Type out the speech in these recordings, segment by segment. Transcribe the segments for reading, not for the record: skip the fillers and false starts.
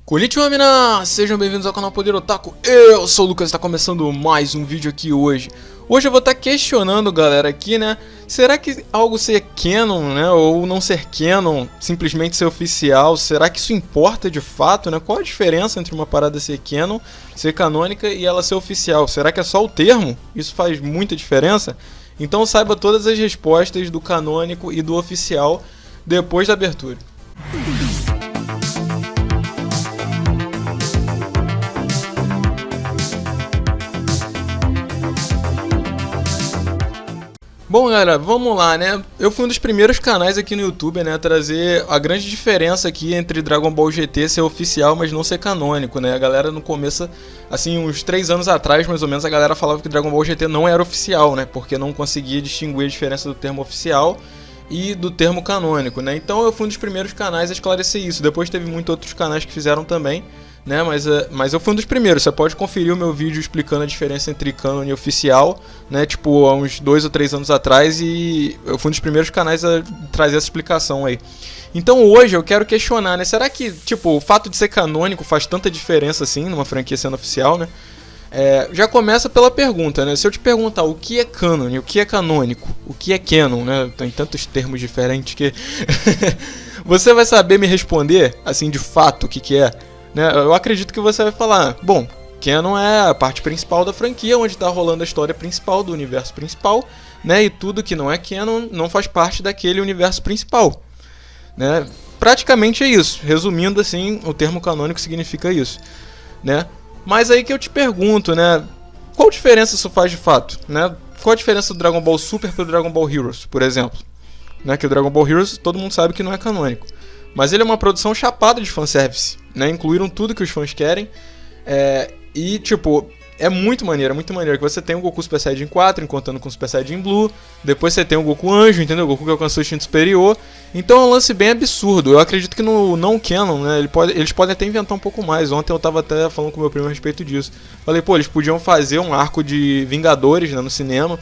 Konnichiwa, mina! Sejam bem-vindos ao canal Poder Otaku. Eu sou o Lucas e está começando mais um vídeo aqui hoje. Hoje eu vou estar questionando, galera, aqui, né? Será que algo ser canon, né? Ou não ser canon, simplesmente ser oficial, será que isso importa de fato, né? Qual a diferença entre uma parada ser canon, ser canônica e ela ser oficial? Será que é só o termo? Isso faz muita diferença? Então saiba todas as respostas do canônico e do oficial depois da abertura. Bom, galera, vamos lá, né? Eu fui um dos primeiros canais aqui no YouTube, né, a trazer a grande diferença aqui entre Dragon Ball GT ser oficial, mas não ser canônico, né? A galera no começo, assim, uns 3 anos atrás, mais ou menos, a galera falava que Dragon Ball GT não era oficial, né? Porque não conseguia distinguir a diferença do termo oficial e do termo canônico, né? Então eu fui um dos primeiros canais a esclarecer isso. Depois teve muitos outros canais que fizeram também, né? Mas eu fui um dos primeiros. Você pode conferir o meu vídeo explicando a diferença entre canon e oficial, né? Tipo, há uns 2 ou 3 anos atrás, e eu fui um dos primeiros canais a trazer essa explicação aí. Então hoje eu quero questionar, né? Será que, tipo, o fato de ser canônico faz tanta diferença assim numa franquia sendo oficial, né? Já começa pela pergunta, né? Se eu te perguntar o que é canon, o que é canônico, o que é canon, né? Tem tantos termos diferentes que você vai saber me responder, assim, de fato, o que é, né? Eu acredito que você vai falar, bom, canon é a parte principal da franquia, onde está rolando a história principal do universo principal, né? E tudo que não é canon não faz parte daquele universo principal, né? Praticamente é isso. Resumindo assim, o termo canônico significa isso, né? Mas aí que eu te pergunto, né? Qual diferença isso faz de fato, né? Qual a diferença do Dragon Ball Super pro Dragon Ball Heroes, por exemplo? Né? Que o Dragon Ball Heroes todo mundo sabe que não é canônico, mas ele é uma produção chapada de fanservice, né? Incluíram tudo que os fãs querem, e tipo, é muito maneiro que você tem o Goku Super Saiyajin 4 contando com o Super Saiyajin Blue, depois você tem o Goku Anjo, entendeu? O Goku que alcançou o instinto superior. Então é um lance bem absurdo. Eu acredito que no não canon, né, eles podem até inventar um pouco mais. Ontem eu tava até falando com meu primo a respeito disso. Falei, pô, eles podiam fazer um arco de Vingadores, né, no cinema,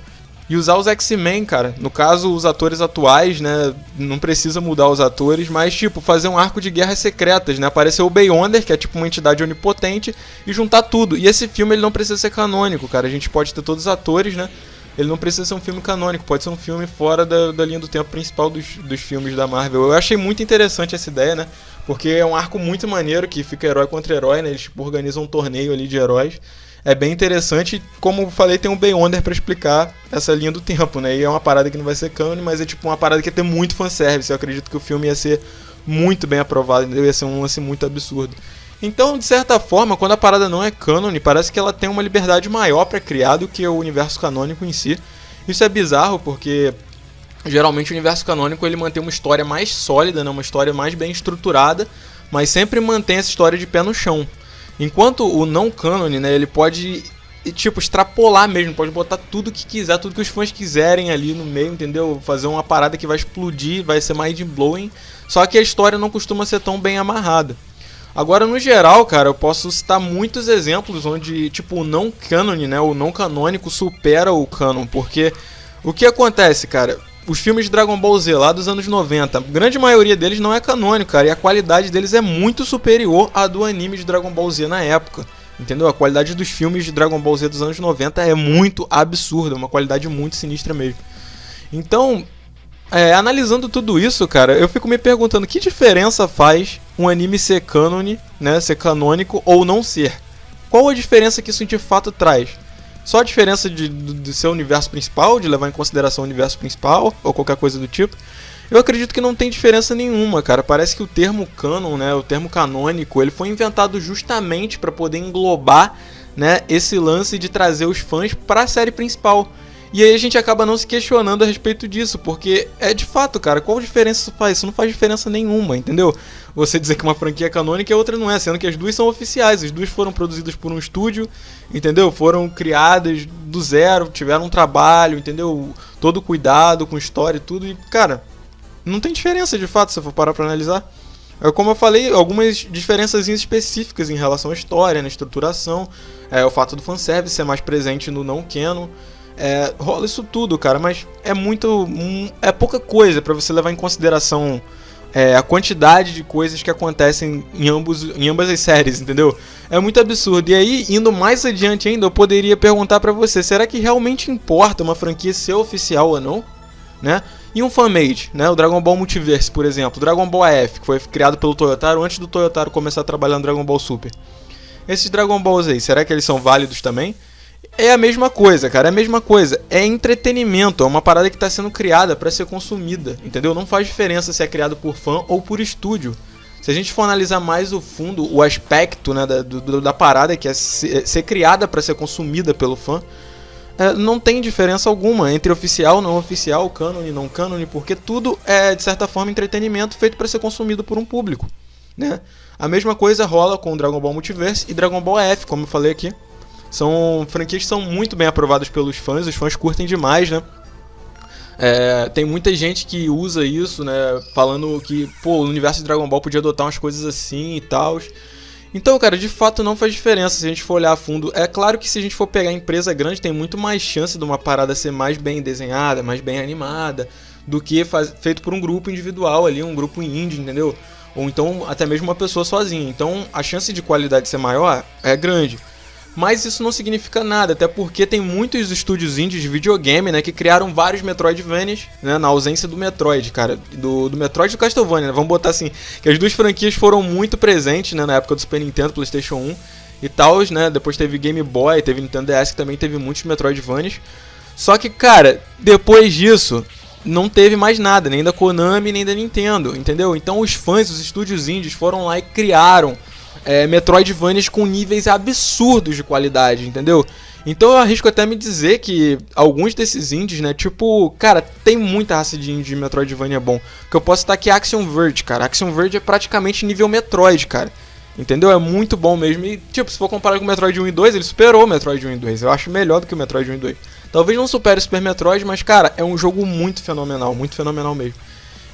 e usar os X-Men, cara. No caso, os atores atuais, né? Não precisa mudar os atores, mas, tipo, fazer um arco de Guerras Secretas, né? Aparecer o Beyonder, que é tipo uma entidade onipotente, e juntar tudo. E esse filme, ele não precisa ser canônico, cara. A gente pode ter todos os atores, né? Ele não precisa ser um filme canônico, pode ser um filme fora da linha do tempo principal dos filmes da Marvel. Eu achei muito interessante essa ideia, né? Porque é um arco muito maneiro, que fica herói contra herói, né? Eles, tipo, organizam um torneio ali de heróis. É bem interessante, como eu falei, tem um Beyonder pra explicar essa linha do tempo, né? E é uma parada que não vai ser canon, mas é tipo uma parada que ia ter muito fanservice. Eu acredito que o filme ia ser muito bem aprovado, entendeu? Ia ser um lance muito absurdo. Então, de certa forma, quando a parada não é canon, parece que ela tem uma liberdade maior pra criar do que o universo canônico em si. Isso é bizarro, porque geralmente o universo canônico ele mantém uma história mais sólida, né? Uma história mais bem estruturada, mas sempre mantém essa história de pé no chão. Enquanto o não canon, né, ele pode, tipo, extrapolar mesmo, pode botar tudo que quiser, tudo que os fãs quiserem ali no meio, entendeu? Fazer uma parada que vai explodir, vai ser mind-blowing, só que a história não costuma ser tão bem amarrada. Agora, no geral, cara, eu posso citar muitos exemplos onde, tipo, o não canon, né, o não canônico supera o canon, porque o que acontece, cara? Os filmes de Dragon Ball Z lá dos anos 90, a grande maioria deles não é canônico, cara, e a qualidade deles é muito superior à do anime de Dragon Ball Z na época, entendeu? A qualidade dos filmes de Dragon Ball Z dos anos 90 é muito absurda, uma qualidade muito sinistra mesmo. Então, analisando tudo isso, cara, eu fico me perguntando que diferença faz um anime ser cânone, né, ser canônico ou não ser? Qual a diferença que isso de fato traz? Só a diferença de ser o universo principal, de levar em consideração o universo principal, ou qualquer coisa do tipo? Eu acredito que não tem diferença nenhuma, cara. Parece que o termo canon, né, o termo canônico, ele foi inventado justamente para poder englobar, né, esse lance de trazer os fãs para a série principal. E aí a gente acaba não se questionando a respeito disso, porque é de fato, cara, qual diferença isso faz? Isso não faz diferença nenhuma, entendeu? Você dizer que uma franquia é canônica e a outra não é, sendo que as duas são oficiais, as duas foram produzidas por um estúdio, entendeu? Foram criadas do zero, tiveram um trabalho, entendeu? Todo cuidado com história e tudo, e cara, não tem diferença de fato se eu for parar pra analisar. Como eu falei, algumas diferenças específicas em relação à história, na estruturação, o fato do fanservice ser mais presente no não canon. Rola isso tudo, cara, mas é pouca coisa pra você levar em consideração a quantidade de coisas que acontecem em ambas as séries, entendeu? É muito absurdo. E aí, indo mais adiante ainda, eu poderia perguntar pra você, será que realmente importa uma franquia ser oficial ou não? Né? E um fan-made, né? O Dragon Ball Multiverse, por exemplo, o Dragon Ball AF, que foi criado pelo Toyotaro antes do Toyotaro começar a trabalhar no Dragon Ball Super. Esses Dragon Balls aí, será que eles são válidos também? É a mesma coisa, cara, é a mesma coisa. É entretenimento, é uma parada que está sendo criada para ser consumida, entendeu? Não faz diferença se é criado por fã ou por estúdio. Se a gente for analisar mais o fundo, o aspecto, né, da parada, que é ser criada para ser consumida pelo fã, não tem diferença alguma entre oficial, não oficial, cânone, não cânone, porque tudo é, de certa forma, entretenimento feito para ser consumido por um público, né? A mesma coisa rola com Dragon Ball Multiverse e Dragon Ball F, como eu falei aqui. São franquias que são muito bem aprovadas pelos fãs, os fãs curtem demais, né? Tem muita gente que usa isso, né? Falando que, pô, o universo de Dragon Ball podia adotar umas coisas assim e tal. Então, cara, de fato não faz diferença se a gente for olhar a fundo. É claro que se a gente for pegar empresa grande, tem muito mais chance de uma parada ser mais bem desenhada, mais bem animada, do que feito por um grupo individual ali, um grupo indie, entendeu? Ou então até mesmo uma pessoa sozinha. Então a chance de qualidade ser maior é grande. Mas isso não significa nada, até porque tem muitos estúdios indies de videogame, né, que criaram vários Metroidvanias, né, na ausência do Metroid, cara, do Metroid e do Castlevania, né, vamos botar assim, que as duas franquias foram muito presentes, né, na época do Super Nintendo, PlayStation 1 e tal, né, depois teve Game Boy, teve Nintendo DS, que também teve muitos Metroidvanias, só que, cara, depois disso, não teve mais nada, nem da Konami, nem da Nintendo, entendeu? Então os fãs, os estúdios indies foram lá e criaram Metroidvanias com níveis absurdos de qualidade, entendeu? Então eu arrisco até me dizer que alguns desses indies, né, tipo, cara, tem muita raça de indie de Metroidvania bom. Que eu posso citar aqui Axiom Verge, cara. Axiom Verge é praticamente nível Metroid, cara. Entendeu? É muito bom mesmo. E, tipo, se for comparar com o Metroid 1 e 2, ele superou o Metroid 1 e 2. Eu acho melhor do que o Metroid 1 e 2. Talvez não supere o Super Metroid, mas, cara, é um jogo muito fenomenal mesmo.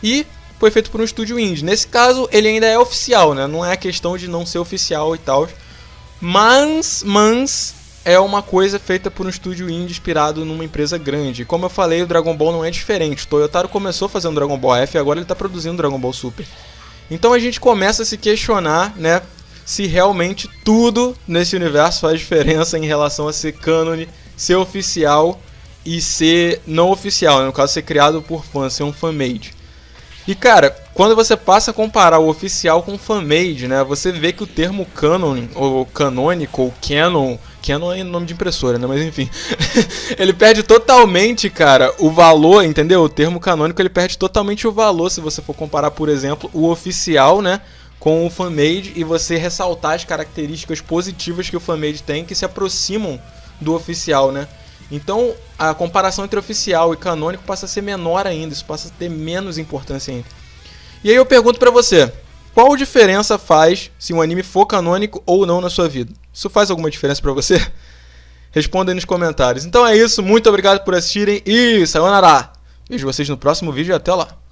E foi feito por um estúdio indie. Nesse caso, ele ainda é oficial, né? Não é questão de não ser oficial e tal. Mas é uma coisa feita por um estúdio indie inspirado numa empresa grande. Como eu falei, o Dragon Ball não é diferente. O Toyotaro começou fazendo Dragon Ball F e agora ele está produzindo Dragon Ball Super. Então a gente começa a se questionar, né, se realmente tudo nesse universo faz diferença em relação a ser cânone, ser oficial e ser não oficial, né? No caso, ser criado por fãs, ser um fan-made. E, cara, quando você passa a comparar o oficial com o fan-made, né, você vê que o termo canon, ou canônico, ou canon é nome de impressora, né, mas enfim, ele perde totalmente, cara, o valor, entendeu? O termo canônico, ele perde totalmente o valor se você for comparar, por exemplo, o oficial, né, com o fan-made e você ressaltar as características positivas que o fan-made tem que se aproximam do oficial, né? Então, a comparação entre oficial e canônico passa a ser menor ainda, isso passa a ter menos importância ainda. E aí eu pergunto pra você, qual diferença faz se um anime for canônico ou não na sua vida? Isso faz alguma diferença pra você? Responda aí nos comentários. Então é isso, muito obrigado por assistirem e sayonara! Vejo vocês no próximo vídeo e até lá!